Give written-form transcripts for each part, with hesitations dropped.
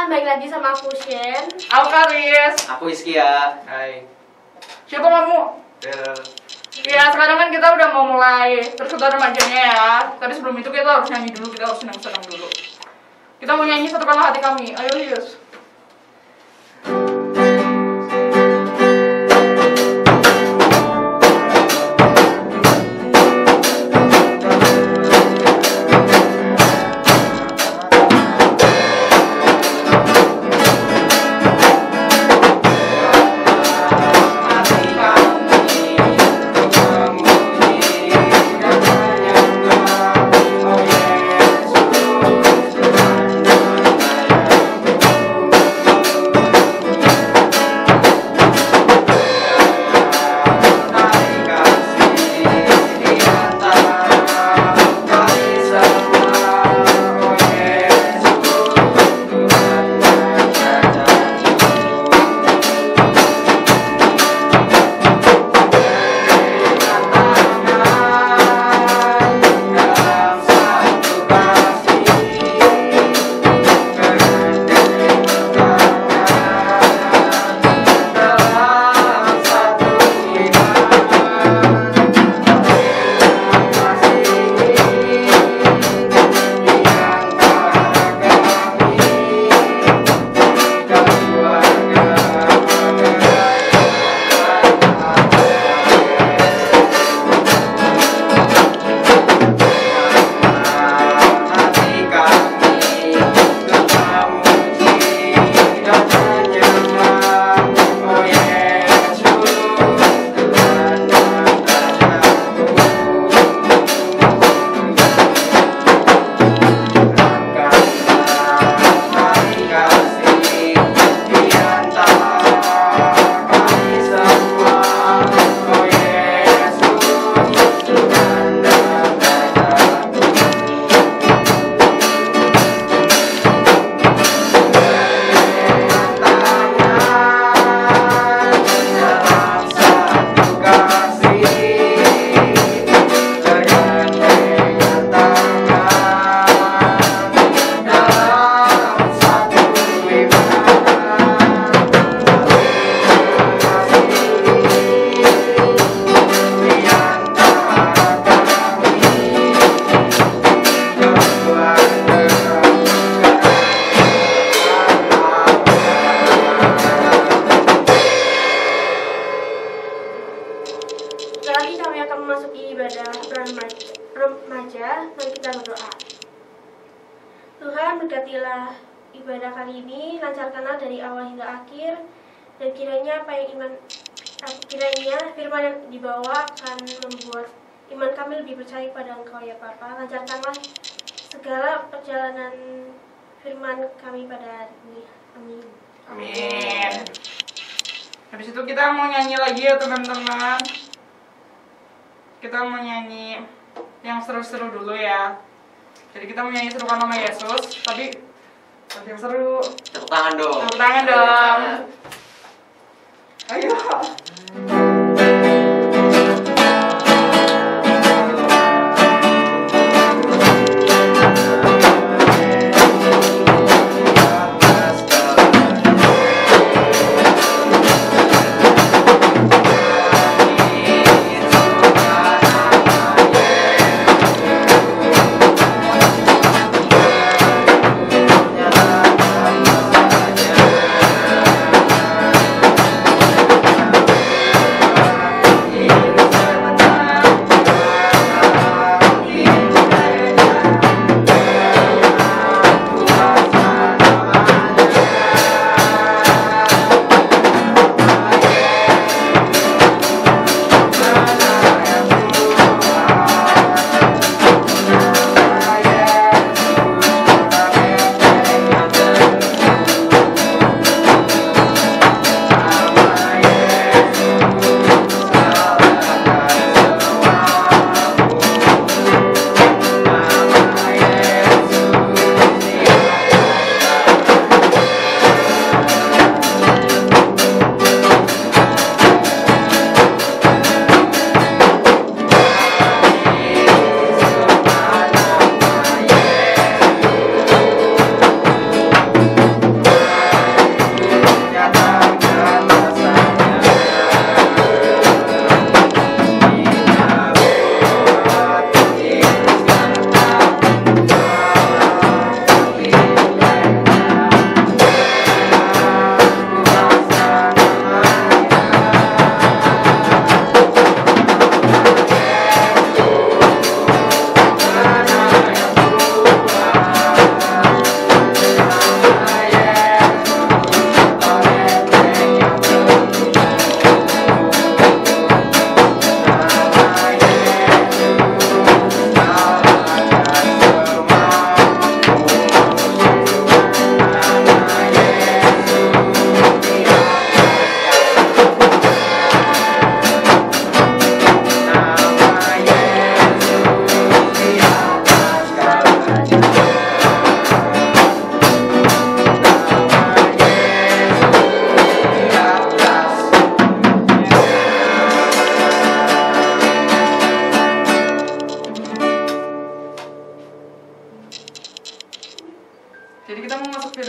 teman-teman, balik lagi sama aku Shen. Aku Karis. Aku Iskia. Hai. Siapa kamu? Daryl. Ya sekarang kan kita udah mau mulai perkutan remajanya ya. Tapi sebelum itu kita harus nyanyi dulu, kita harus senang-senang dulu. Kita mau nyanyi Satukanlah Hati Kami. Ayo Yus. Sekarang kami akan memasuki ibadah remaja. Mari kita berdoa. Tuhan, berkatilah ibadah kali ini, lancarkanlah dari awal hingga akhir, dan kiranya firman yang dibawa akan membuat iman kami lebih percaya pada Engkau ya Bapa. Lancarkanlah segala perjalanan firman kami pada hari ini. Amin. Amin. Habis itu kita mau nyanyi lagi ya teman-teman. Kita mau nyanyi yang seru-seru dulu ya. Jadi kita mau nyanyi Serukan Nama Yesus, tapi yang seru. Tepuk tangan dong. Tepuk tangan dong. Ayo.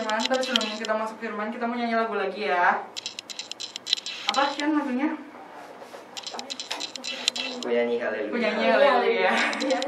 firman, tapi sebelum kita masuk firman, kita mau nyanyi lagu lagi ya. Apa Kian lagunya? Ku nyanyi haleluya. Ku nyanyi haleluya. Iya.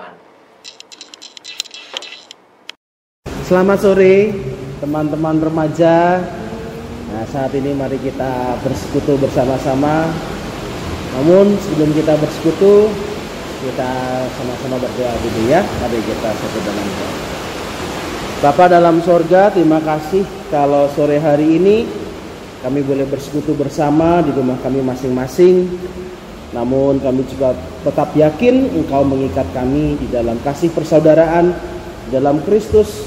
teman-teman. Selamat sore teman-teman remaja. Nah, saat ini mari kita bersekutu bersama-sama. Namun sebelum kita bersekutu, kita sama-sama berdoa dulu ya. Mari kita satu dalam doa. Bapa dalam sorga, terima kasih kalau sore hari ini kami boleh bersekutu bersama di rumah kami masing-masing. Namun kami juga tetap yakin Engkau mengikat kami di dalam kasih persaudaraan dalam Kristus.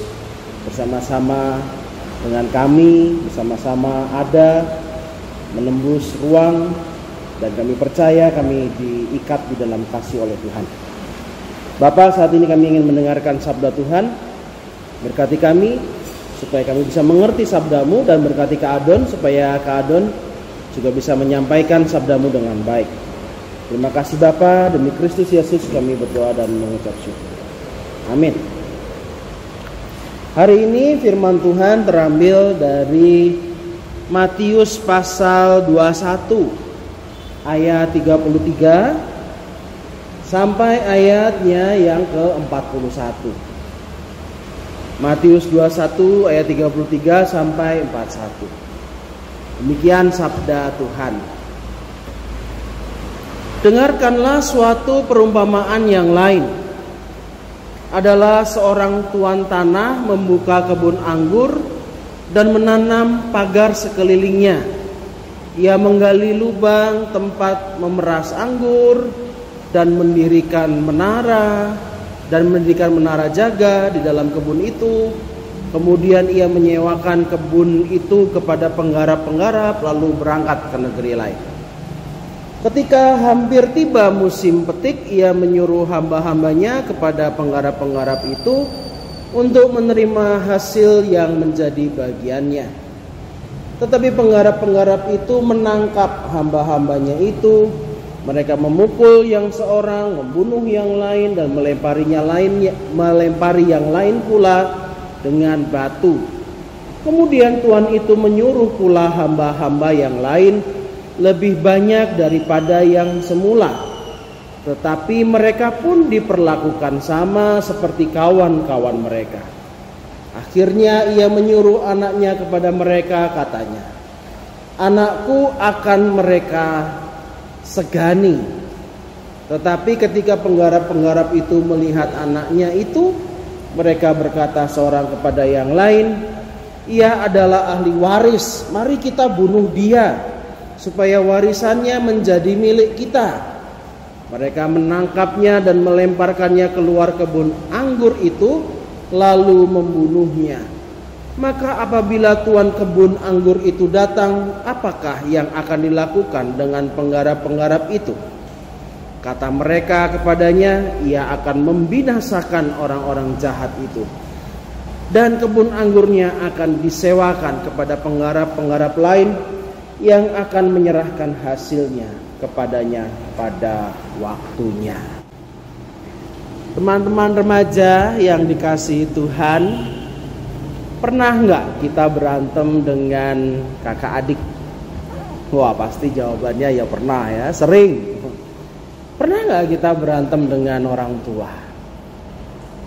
Bersama-sama dengan kami, bersama-sama ada menembus ruang, dan kami percaya kami diikat di dalam kasih oleh Tuhan. Bapa, saat ini kami ingin mendengarkan sabda Tuhan. Berkati kami supaya kami bisa mengerti sabdamu, dan berkati Kak Adon supaya Kak Adon juga bisa menyampaikan sabdamu dengan baik. Terima kasih Bapa, demi Kristus Yesus kami berdoa dan mengucap syukur. Amin. Hari ini firman Tuhan terambil dari Matius pasal 21 ayat 33 sampai ayatnya yang ke-41. Matius 21 ayat 33 sampai 41. Demikian sabda Tuhan. Dengarkanlah suatu perumpamaan yang lain. Adalah seorang tuan tanah membuka kebun anggur dan menanam pagar sekelilingnya. Ia menggali lubang tempat memeras anggur dan mendirikan menara jaga di dalam kebun itu. Kemudian ia menyewakan kebun itu kepada penggarap-penggarap lalu berangkat ke negeri lain. Ketika hampir tiba musim petik, ia menyuruh hamba-hambanya kepada penggarap-penggarap itu untuk menerima hasil yang menjadi bagiannya. Tetapi penggarap-penggarap itu menangkap hamba-hambanya itu. Mereka memukul yang seorang, membunuh yang lain, dan melempari yang lain pula dengan batu. Kemudian tuan itu menyuruh pula hamba-hamba yang lain lebih banyak daripada yang semula. Tetapi mereka pun diperlakukan sama seperti kawan-kawan mereka. Akhirnya ia menyuruh anaknya kepada mereka, katanya, "Anakku akan mereka segani." Tetapi ketika penggarap-penggarap itu melihat anaknya itu, mereka berkata seorang kepada yang lain, "Ia adalah ahli waris, mari kita bunuh dia, supaya warisannya menjadi milik kita." Mereka menangkapnya dan melemparkannya keluar kebun anggur itu, lalu membunuhnya. Maka apabila tuan kebun anggur itu datang, apakah yang akan dilakukan dengan penggarap-penggarap itu? Kata mereka kepadanya, ia akan membinasakan orang-orang jahat itu, dan kebun anggurnya akan disewakan kepada penggarap-penggarap lain yang akan menyerahkan hasilnya kepadanya pada waktunya. Teman-teman remaja yang dikasihi Tuhan, pernah nggak kita berantem dengan kakak adik? Wah, pasti jawabannya ya pernah ya, sering. Pernah nggak kita berantem dengan orang tua?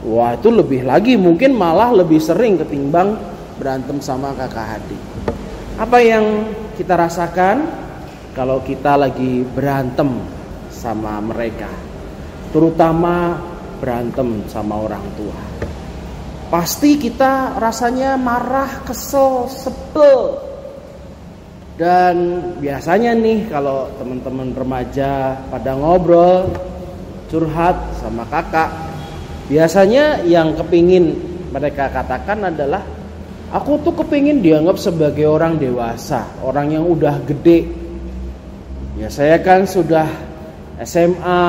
Wah, itu lebih lagi, mungkin malah lebih sering ketimbang berantem sama kakak adik. Apa yang kita rasakan kalau kita lagi berantem sama mereka? Terutama berantem sama orang tua. Pasti kita rasanya marah, kesel, sebel. Dan biasanya nih kalau teman-teman remaja pada ngobrol, curhat sama kakak, biasanya yang kepingin mereka katakan adalah, "Aku tuh kepingin dianggap sebagai orang dewasa, orang yang udah gede. Ya saya kan sudah SMA,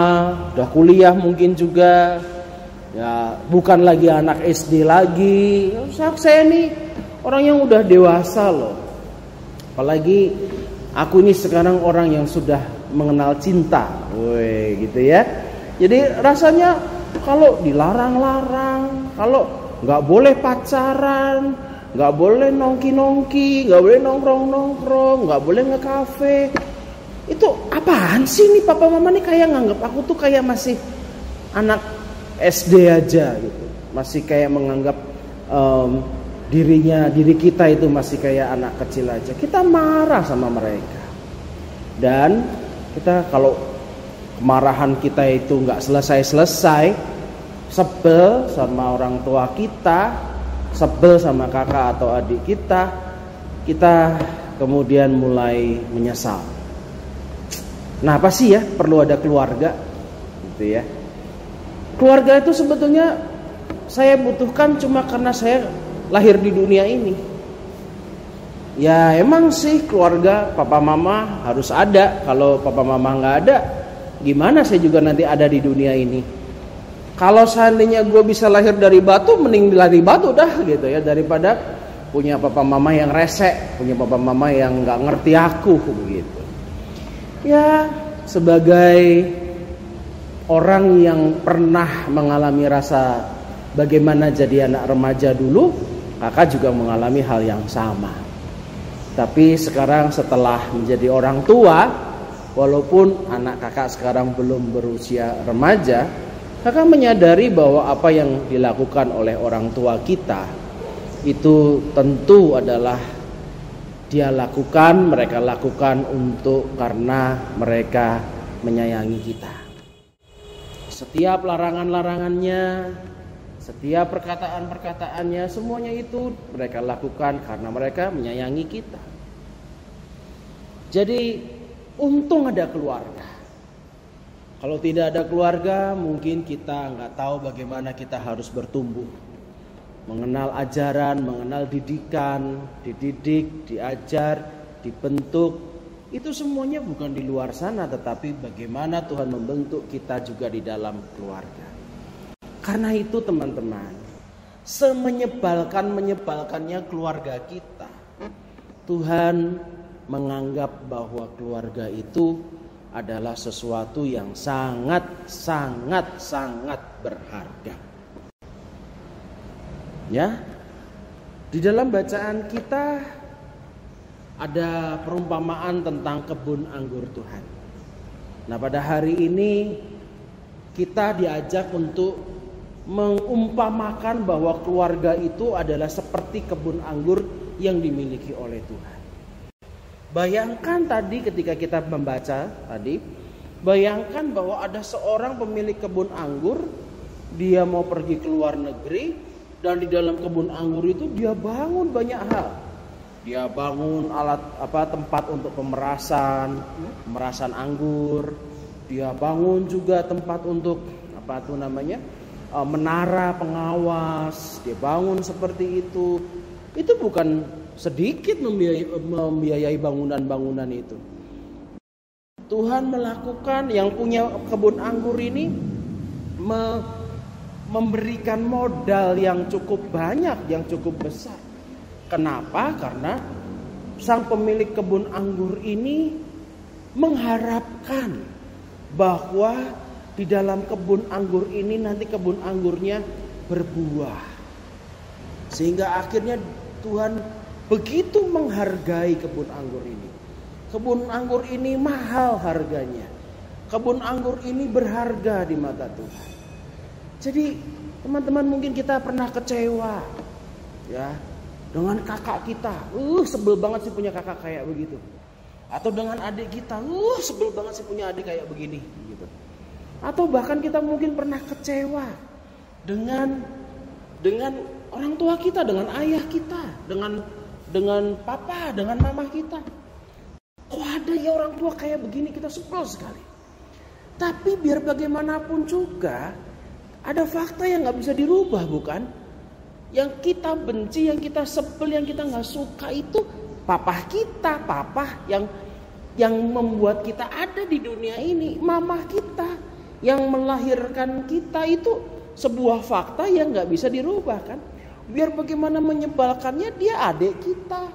udah kuliah mungkin juga. Ya bukan lagi anak SD lagi. Saya nih orang yang udah dewasa loh. Apalagi aku ini sekarang orang yang sudah mengenal cinta." Woi, gitu ya. Jadi rasanya kalau dilarang-larang, kalau nggak boleh pacaran, nggak boleh nongki-nongki, nggak boleh nongkrong-nongkrong, nggak boleh nge-cafe. Itu apaan sih nih, papa mama nih kayak nganggap aku tuh kayak masih anak SD aja gitu, masih kayak menganggap diri kita itu masih kayak anak kecil aja. Kita marah sama mereka, dan kita kalau kemarahan kita itu nggak selesai, sebel sama orang tua kita, sebel sama kakak atau adik kita kemudian mulai menyesal. Nah, apa sih ya perlu ada keluarga gitu ya? Keluarga itu sebetulnya saya butuhkan cuma karena saya lahir di dunia ini. Ya emang sih keluarga papa mama harus ada. Kalau papa mama nggak ada, gimana saya juga nanti ada di dunia ini? Kalau seandainya gue bisa lahir dari batu, mending dari batu dah gitu ya, daripada punya papa mama yang resek, punya papa mama yang nggak ngerti aku begitu. Ya sebagai orang yang pernah mengalami rasa bagaimana jadi anak remaja dulu, kakak juga mengalami hal yang sama. Tapi sekarang setelah menjadi orang tua, walaupun anak kakak sekarang belum berusia remaja, kakak menyadari bahwa apa yang dilakukan oleh orang tua kita itu tentu adalah mereka lakukan karena mereka menyayangi kita. Setiap larangan-larangannya, setiap perkataan-perkataannya, semuanya itu mereka lakukan karena mereka menyayangi kita. Jadi untung ada keluarga. Kalau tidak ada keluarga, mungkin kita nggak tahu bagaimana kita harus bertumbuh, mengenal ajaran, mengenal didikan, dididik, diajar, dibentuk. Itu semuanya bukan di luar sana, tetapi bagaimana Tuhan membentuk kita juga di dalam keluarga. Karena itu teman-teman, semenyebalkannya keluarga kita, Tuhan menganggap bahwa keluarga itu adalah sesuatu yang sangat berharga. Ya, di dalam bacaan kita ada perumpamaan tentang kebun anggur Tuhan. Nah, pada hari ini kita diajak untuk mengumpamakan bahwa keluarga itu adalah seperti kebun anggur yang dimiliki oleh Tuhan. Bayangkan tadi ketika kita membaca tadi, bayangkan bahwa ada seorang pemilik kebun anggur, dia mau pergi ke luar negeri, dan di dalam kebun anggur itu dia bangun banyak hal. Dia bangun tempat untuk pemerasan anggur. Dia bangun juga tempat untuk menara pengawas. Dia bangun seperti itu. Itu bukan sedikit membiayai bangunan-bangunan itu. Tuhan melakukan, yang punya kebun anggur ini memberikan modal yang cukup banyak, yang cukup besar. Kenapa? Karena sang pemilik kebun anggur ini mengharapkan bahwa di dalam kebun anggur ini nanti kebun anggurnya berbuah. Sehingga akhirnya Tuhan begitu menghargai kebun anggur ini. Kebun anggur ini mahal harganya. Kebun anggur ini berharga di mata Tuhan. Jadi teman-teman, mungkin kita pernah kecewa ya dengan kakak kita. Sebel banget sih punya kakak kayak begitu. Atau dengan adik kita, sebel banget sih punya adik kayak begini gitu. Atau bahkan kita mungkin pernah kecewa dengan orang tua kita, dengan ayah kita, dengan papa, dengan mama kita. Kok ada ya orang tua kayak begini, kita sebel sekali. Tapi biar bagaimanapun juga ada fakta yang gak bisa dirubah, bukan? Yang kita benci, yang kita sebel, yang kita gak suka itu papa kita, papa yang membuat kita ada di dunia ini, mama kita yang melahirkan kita, itu sebuah fakta yang gak bisa dirubah kan? Biar bagaimana menyebalkannya, dia adik kita,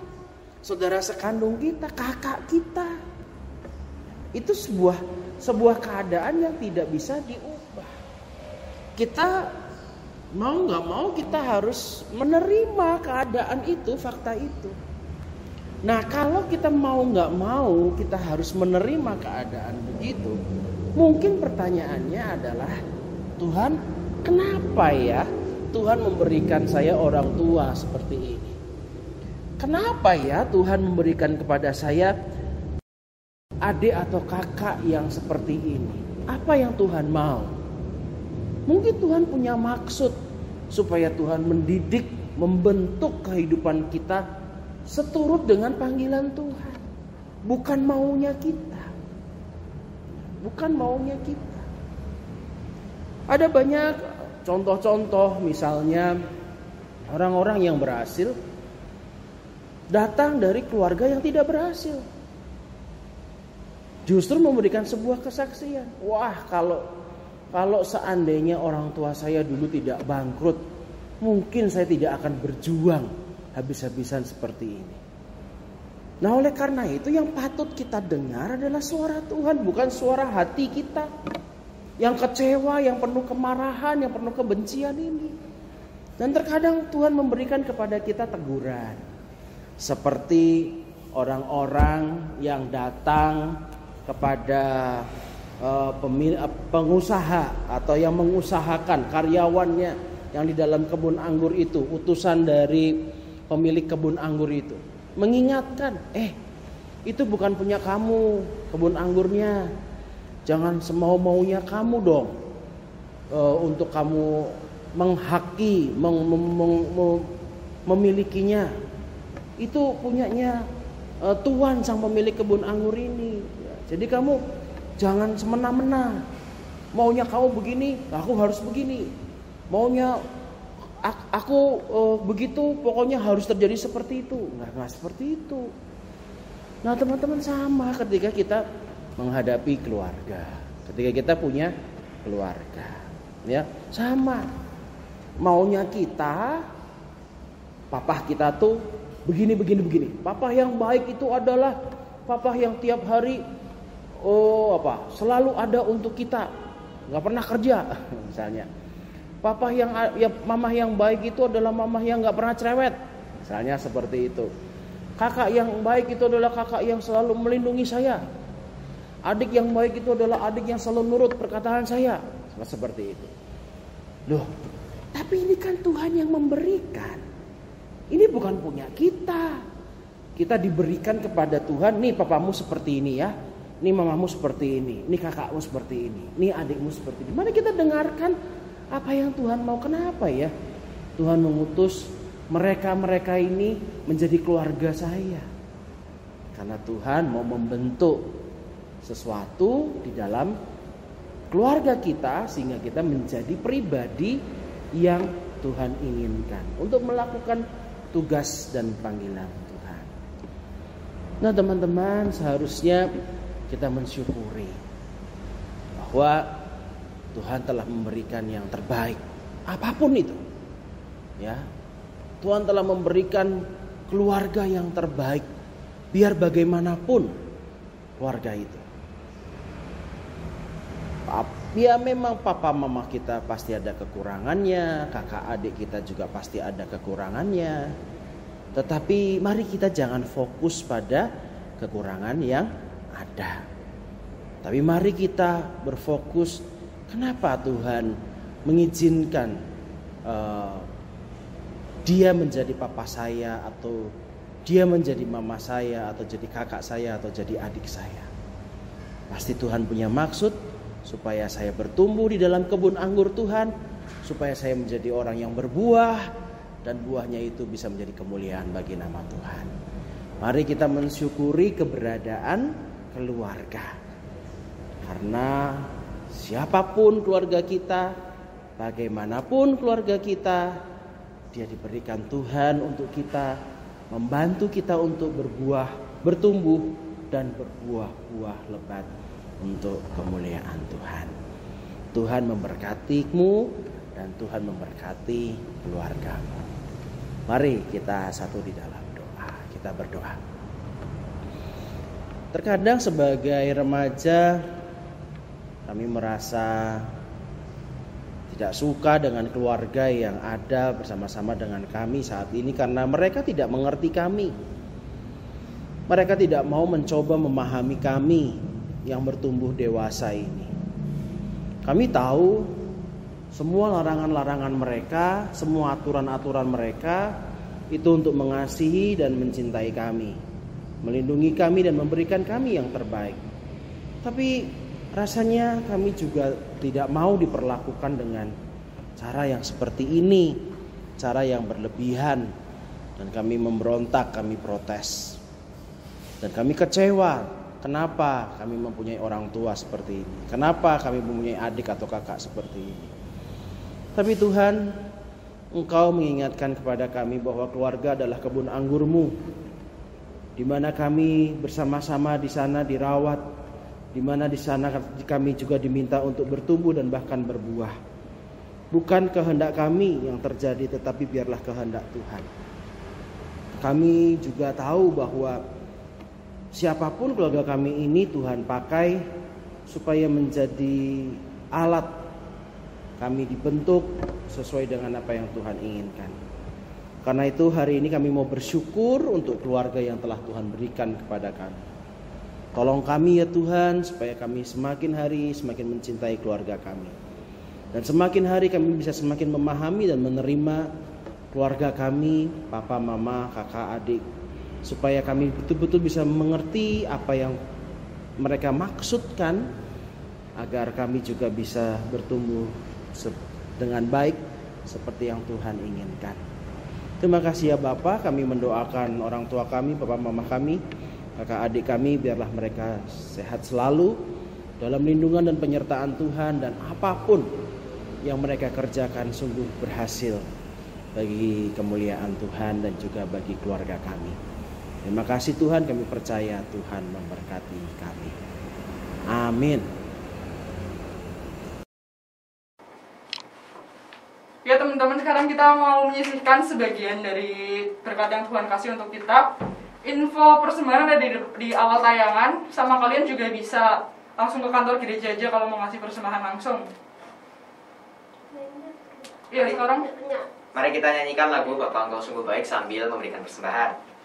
saudara sekandung kita, kakak kita. Itu sebuah keadaan yang tidak bisa diubah. Kita mau gak mau kita harus menerima keadaan itu, fakta itu. Nah, kalau kita mau gak mau kita harus menerima keadaan begitu, mungkin pertanyaannya adalah, Tuhan, kenapa ya Tuhan memberikan saya orang tua seperti ini? Kenapa ya Tuhan memberikan kepada saya adik atau kakak yang seperti ini? Apa yang Tuhan mau? Mungkin Tuhan punya maksud supaya Tuhan mendidik, membentuk kehidupan kita seturut dengan panggilan Tuhan. Bukan maunya kita. Bukan maunya kita. Ada banyak contoh-contoh, misalnya orang-orang yang berhasil datang dari keluarga yang tidak berhasil. Justru memberikan sebuah kesaksian. Wah, kalau seandainya orang tua saya dulu tidak bangkrut, mungkin saya tidak akan berjuang habis-habisan seperti ini. Nah, oleh karena itu yang patut kita dengar adalah suara Tuhan, bukan suara hati kita yang kecewa, yang penuh kemarahan, yang penuh kebencian ini. Dan terkadang Tuhan memberikan kepada kita teguran. Seperti orang-orang yang datang kepada pengusaha atau yang mengusahakan karyawannya yang di dalam kebun anggur itu, utusan dari pemilik kebun anggur itu mengingatkan, itu bukan punya kamu kebun anggurnya, jangan semau-maunya kamu dong untuk kamu menghaki, memilikinya. Itu punyanya Tuhan sang pemilik kebun anggur ini. Jadi kamu jangan semena-mena. Maunya kamu begini, aku harus begini. Maunya aku begitu, pokoknya harus terjadi seperti itu. Enggak seperti itu. Nah, teman-teman, sama ketika kita menghadapi keluarga. Ketika kita punya keluarga, ya, sama. Maunya kita, papa kita tuh begini. Papa yang baik itu adalah papa yang tiap hari selalu ada untuk kita, nggak pernah kerja misalnya. Papa mama yang baik itu adalah mama yang nggak pernah cerewet, misalnya seperti itu. Kakak yang baik itu adalah kakak yang selalu melindungi saya. Adik yang baik itu adalah adik yang selalu nurut perkataan saya, seperti itu. Loh, tapi ini kan Tuhan yang memberikan. Ini bukan punya kita. Kita diberikan kepada Tuhan. Nih papamu seperti ini ya. Nih mamamu seperti ini. Nih kakakmu seperti ini. Nih adikmu seperti ini. Mari kita dengarkan apa yang Tuhan mau. Kenapa ya Tuhan mengutus mereka-mereka ini menjadi keluarga saya? Karena Tuhan mau membentuk sesuatu di dalam keluarga kita, sehingga kita menjadi pribadi yang Tuhan inginkan untuk melakukan tugas dan panggilan Tuhan. Nah, teman-teman, seharusnya kita mensyukuri bahwa Tuhan telah memberikan yang terbaik, apapun itu. Ya. Tuhan telah memberikan keluarga yang terbaik, biar bagaimanapun keluarga itu. Ya, memang papa mama kita pasti ada kekurangannya, kakak adik kita juga pasti ada kekurangannya. Tetapi mari kita jangan fokus pada kekurangan yang ada. Tapi mari kita berfokus, kenapa Tuhan mengizinkan dia menjadi papa saya, atau dia menjadi mama saya, atau jadi kakak saya, atau jadi adik saya. Pasti Tuhan punya maksud supaya saya bertumbuh di dalam kebun anggur Tuhan, supaya saya menjadi orang yang berbuah, dan buahnya itu bisa menjadi kemuliaan bagi nama Tuhan. Mari kita mensyukuri keberadaan keluarga, karena siapapun keluarga kita, bagaimanapun keluarga kita, dia diberikan Tuhan untuk kita, membantu kita untuk berbuah, bertumbuh, dan berbuah-buah lebat untuk kemuliaan Tuhan. Tuhan memberkatimu dan Tuhan memberkati keluargamu. Mari kita satu di dalam doa. Kita berdoa. Terkadang sebagai remaja kami merasa tidak suka dengan keluarga yang ada bersama-sama dengan kami saat ini, karena mereka tidak mengerti kami. Mereka tidak mau mencoba memahami kami yang bertumbuh dewasa ini. Kami tahu semua larangan-larangan mereka, semua aturan-aturan mereka itu untuk mengasihi dan mencintai kami, melindungi kami dan memberikan kami yang terbaik. Tapi rasanya kami juga tidak mau diperlakukan dengan cara yang seperti ini, cara yang berlebihan, dan kami memberontak, kami protes. Dan kami kecewa. Kenapa kami mempunyai orang tua seperti ini? Kenapa kami mempunyai adik atau kakak seperti ini? Tapi Tuhan, Engkau mengingatkan kepada kami bahwa keluarga adalah kebun anggur-Mu, di mana kami bersama-sama di sana dirawat, di mana di sana kami juga diminta untuk bertumbuh dan bahkan berbuah. Bukan kehendak kami yang terjadi, tetapi biarlah kehendak Tuhan. Kami juga tahu bahwa siapapun keluarga kami ini Tuhan pakai supaya menjadi alat kami dibentuk sesuai dengan apa yang Tuhan inginkan. Karena itu hari ini kami mau bersyukur untuk keluarga yang telah Tuhan berikan kepada kami. Tolong kami ya Tuhan, supaya kami semakin hari semakin mencintai keluarga kami. Dan semakin hari kami bisa semakin memahami dan menerima keluarga kami, papa, mama, kakak, adik, supaya kami betul-betul bisa mengerti apa yang mereka maksudkan, agar kami juga bisa bertumbuh dengan baik seperti yang Tuhan inginkan. Terima kasih ya Bapa, kami mendoakan orang tua kami, papa, mama kami, kakak, adik kami, biarlah mereka sehat selalu dalam lindungan dan penyertaan Tuhan, dan apapun yang mereka kerjakan sungguh berhasil bagi kemuliaan Tuhan dan juga bagi keluarga kami. Terima kasih Tuhan, kami percaya Tuhan memberkati kami. Amin. Ya teman-teman, sekarang kita mau menyisihkan sebagian dari berkat yang Tuhan kasih untuk kita. Info persembahan ada di awal tayangan, sama kalian juga bisa langsung ke kantor gereja aja kalau mau ngasih persembahan langsung. Iya, sekarang Mari kita nyanyikan lagu Bapa Engkau Sungguh Baik sambil memberikan persembahan.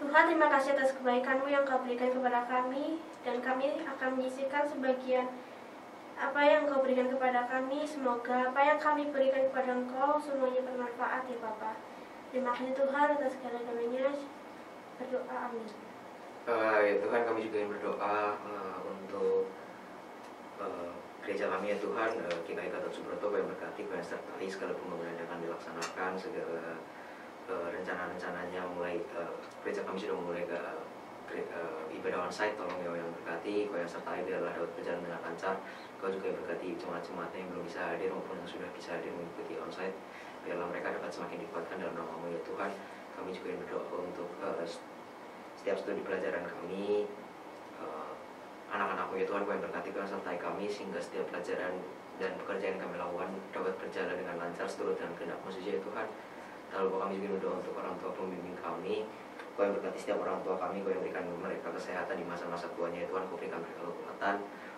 Tuhan, terima kasih atas kebaikan-Mu yang Kau berikan kepada kami, dan kami akan menyisihkan sebagian apa yang Kau berikan kepada kami. Semoga apa yang kami berikan kepada Engkau semuanya bermanfaat ya Bapa. Terima kasih Tuhan atas segala-galanya. Berdoa, amin. Ya Tuhan, kami juga ingin berdoa untuk gereja kami ya Tuhan, GKI Gatot Subroto, Kau yang berkati, Kau yang sertai segala pembangunan yang akan dilaksanakan, segala rencana-rencananya. Mulai gereja kami sudah memulai ibadah onsite, tolong ya yang berkati, Kau yang sertai, biarlah dapat berjalan dengan lancar. Kau juga yang berkati jemaat-jemaatnya yang belum bisa hadir maupun yang sudah bisa hadir mengikuti onsite, biarlah mereka dapat semakin dikuatkan dalam nama-Mu ya Tuhan. Kami juga yang berdoa untuk setiap studi pelajaran kami, anak-anak-Mu ya Tuhan, Kau yang berkati, Kau yang sertai kami, sehingga setiap pelajaran dan pekerjaan yang kami lakukan dapat berjalan dengan lancar seturut dengan kehendak-Mu saja ya Tuhan. Lalu kami juga berdoa untuk orang tua pembimbing kami, Kau yang berkati setiap orang tua kami, Kau yang berikan mereka kesehatan di masa-masa tuanya ya Tuhan. Kau berikan mereka kekuatan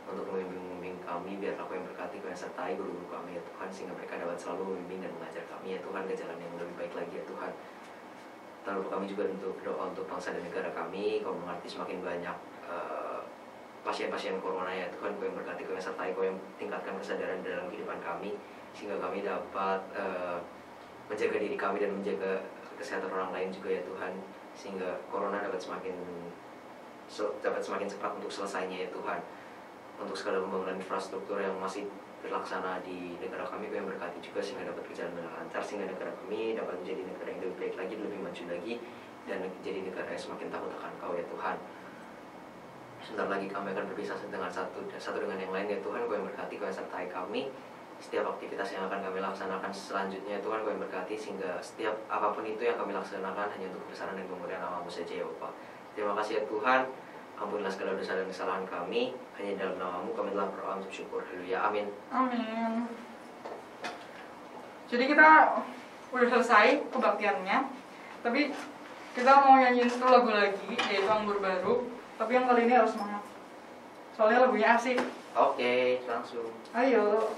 untuk membimbing kami, biarlah Kau yang berkati, Kau yang sertai guru-guru kami ya Tuhan, sehingga mereka dapat selalu membimbing dan mengajar kami ya Tuhan ke jalan yang lebih baik lagi ya Tuhan. Lalu kami juga untuk berdoa untuk bangsa dan negara kami. Kau mengerti semakin banyak pasien-pasien corona ya Tuhan. Kau yang berkati, Kau yang sertai, Kau yang tingkatkan kesadaran dalam kehidupan kami, sehingga kami dapat menjaga diri kami dan menjaga kesehatan orang lain juga ya Tuhan, sehingga corona dapat semakin cepat untuk selesainya ya Tuhan. Untuk segala pembangunan infrastruktur yang masih terlaksana di negara kami, Kau yang berkati juga, sehingga dapat berjalan dengan lancar, sehingga negara kami dapat menjadi negara yang lebih baik lagi, lebih maju lagi, dan menjadi negara yang semakin takut akan Kau ya Tuhan. Sebentar lagi kami akan berpisah dengan satu dengan yang lain ya Tuhan. Kau yang berkati, Kau yang sertai kami setiap aktivitas yang akan kami laksanakan selanjutnya ya Tuhan. Kau yang berkati, sehingga setiap apapun itu yang kami laksanakan hanya untuk kebesaran dan kemuliaan nama-Mu saja ya Bapa. Terima kasih ya Tuhan. Ampunilah segala dosa dan kesalahan kami. Hanya dalam nama-Mu kami telah berdoa untuk syukur. Haleluya. Amin. Amin. Jadi kita udah selesai kebaktiannya. Tapi kita mau nyanyiin satu lagu lagi, yaitu Anggur Baru. Tapi yang kali ini harus semangat, soalnya lagunya asik. Oke, langsung. Ayo.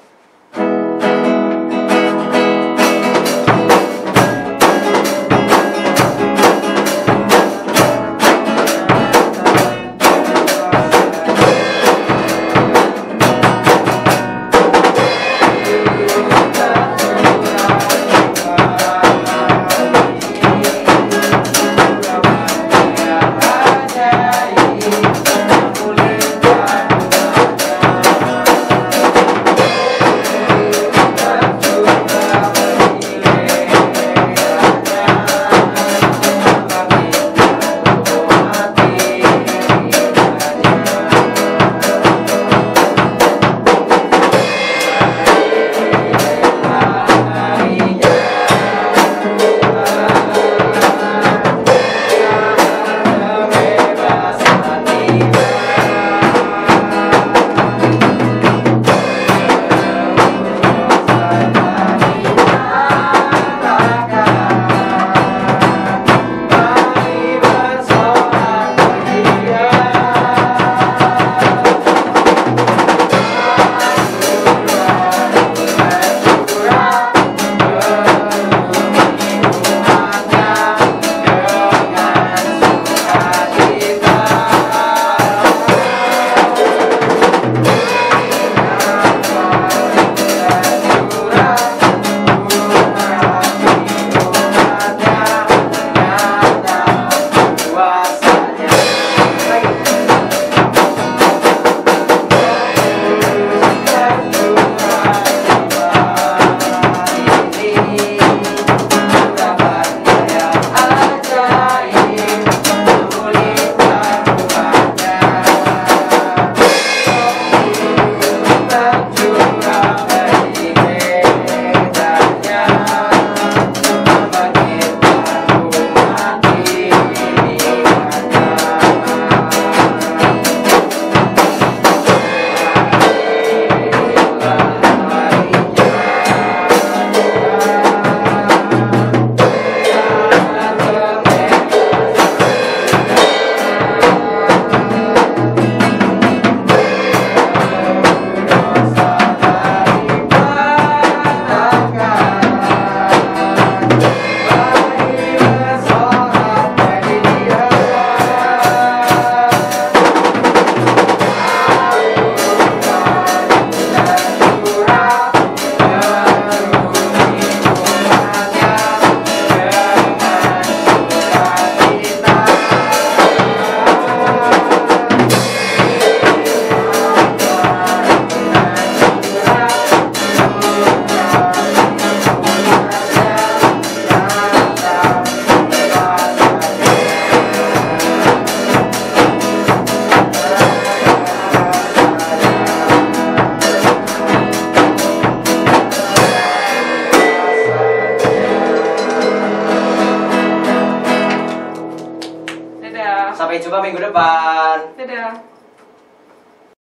minggu depan.